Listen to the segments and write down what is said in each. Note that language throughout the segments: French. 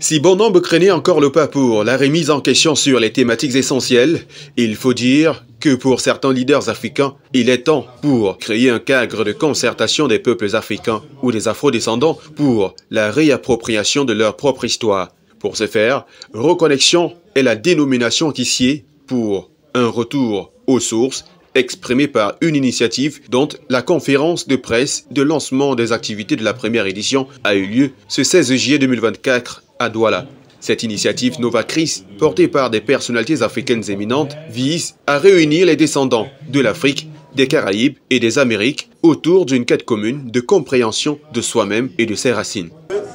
Si bon nombre craignaient encore le pas pour la remise en question sur les thématiques essentielles, il faut dire que pour certains leaders africains, il est temps pour créer un cadre de concertation des peuples africains ou des afro-descendants pour la réappropriation de leur propre histoire. Pour ce faire, Reconnexion est la dénomination qui sied pour un retour aux sources exprimé par une initiative dont la conférence de presse de lancement des activités de la première édition a eu lieu ce 16 juillet 2024 à Douala. Cette initiative Novacris, portée par des personnalités africaines éminentes, vise à réunir les descendants de l'Afrique, des Caraïbes et des Amériques autour d'une quête commune de compréhension de soi-même et de ses racines.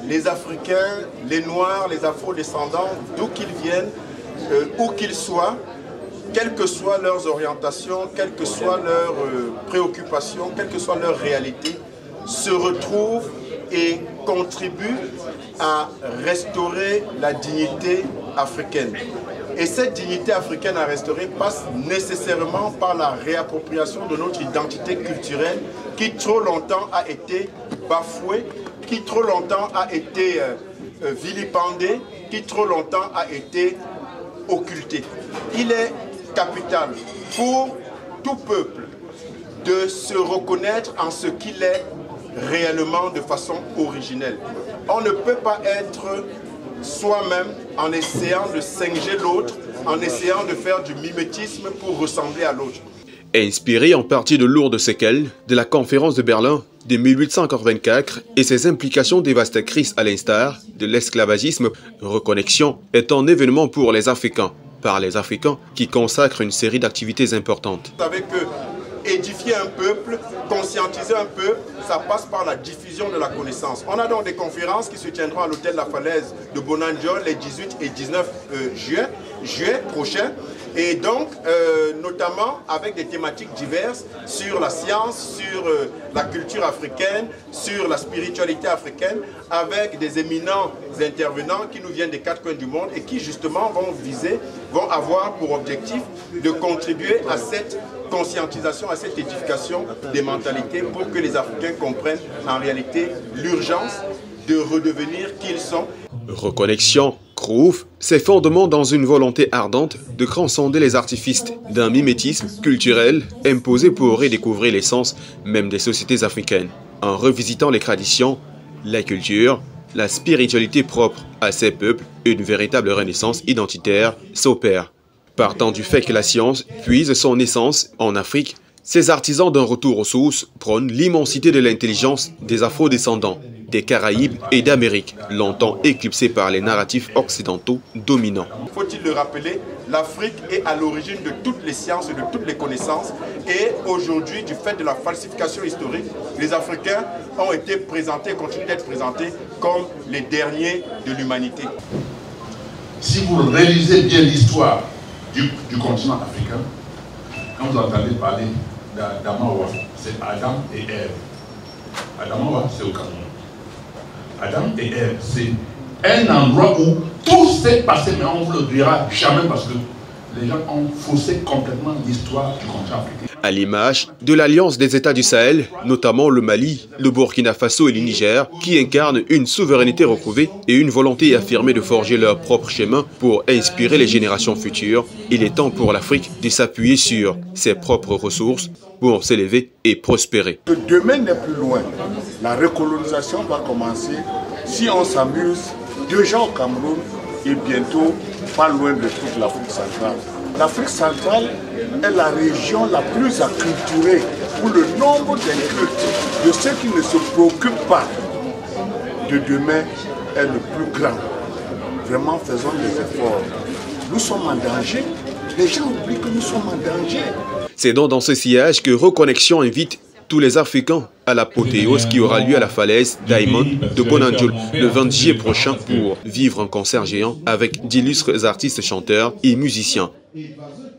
Les Africains, les Noirs, les Afro-descendants, d'où qu'ils viennent, où qu'ils soient, quelles que soient leurs orientations, quelles que soient leurs préoccupations, quelle que soit leur réalité, se retrouvent et contribuent à restaurer la dignité africaine. Et cette dignité africaine à restaurer passe nécessairement par la réappropriation de notre identité culturelle qui trop longtemps a été bafouée, qui trop longtemps a été vilipendée, qui trop longtemps a été occultée. Il est capital pour tout peuple de se reconnaître en ce qu'il est réellement de façon originelle. On ne peut pas être soi-même en essayant de singer l'autre, en essayant de faire du mimétisme pour ressembler à l'autre. Inspiré en partie de lourdes séquelles de la conférence de Berlin de 1884 et ses implications dévastatrices à l'instar de l'esclavagisme, Reconnexion est un événement pour les Africains, par les Africains qui consacrent une série d'activités importantes. Vous savez que édifier un peuple, conscientiser un peuple, ça passe par la diffusion de la connaissance. On a donc des conférences qui se tiendront à l'hôtel La Falaise de Bonanjol les 18 et 19 juillet prochains. Et donc, notamment avec des thématiques diverses sur la science, sur la culture africaine, sur la spiritualité africaine, avec des éminents intervenants qui nous viennent des quatre coins du monde et qui justement vont avoir pour objectif de contribuer à cette conscientisation, à cette édification des mentalités pour que les Africains comprennent en réalité l'urgence de redevenir qui ils sont. Reconnexion trouve ses fondements dans une volonté ardente de transcender les artifices d'un mimétisme culturel imposé pour redécouvrir l'essence même des sociétés africaines. En revisitant les traditions, la culture, la spiritualité propre à ces peuples, une véritable renaissance identitaire s'opère. Partant du fait que la science puise son essence en Afrique, ces artisans d'un retour aux sources prônent l'immensité de l'intelligence des afro-descendants, des Caraïbes et d'Amérique, longtemps éclipsés par les narratifs occidentaux dominants. Faut-il le rappeler, l'Afrique est à l'origine de toutes les sciences et de toutes les connaissances. Et aujourd'hui, du fait de la falsification historique, les Africains ont été présentés, continuent d'être présentés comme les derniers de l'humanité. Si vous réalisez bien l'histoire du continent africain, quand vous entendez parler d'Adamawa, c'est Adam et Ève. Adamawa, c'est au Cameroun. Adam et Ève, c'est un endroit où tout s'est passé, mais on ne vous le dira jamais parce que les gens ont faussé complètement l'histoire du continent africain. À l'image de l'Alliance des États du Sahel, notamment le Mali, le Burkina Faso et le Niger, qui incarnent une souveraineté retrouvée et une volonté affirmée de forger leur propre chemin pour inspirer les générations futures, il est temps pour l'Afrique de s'appuyer sur ses propres ressources pour s'élever et prospérer. Le domaine n'est plus loin. La recolonisation va commencer si on s'amuse déjà au Cameroun et bientôt pas loin de toute l'Afrique centrale. L'Afrique centrale est la région la plus acculturée où le nombre d'incultes de ceux qui ne se préoccupent pas de demain est le plus grand. Vraiment, faisons des efforts. Nous sommes en danger. Les gens oublient que nous sommes en danger. C'est donc dans ce sillage que Reconnexion invite tous les Africains à l'apothéose qui aura lieu à la falaise Diamond de Bonanjol le 20 juillet prochain pour vivre un concert géant avec d'illustres artistes chanteurs et musiciens.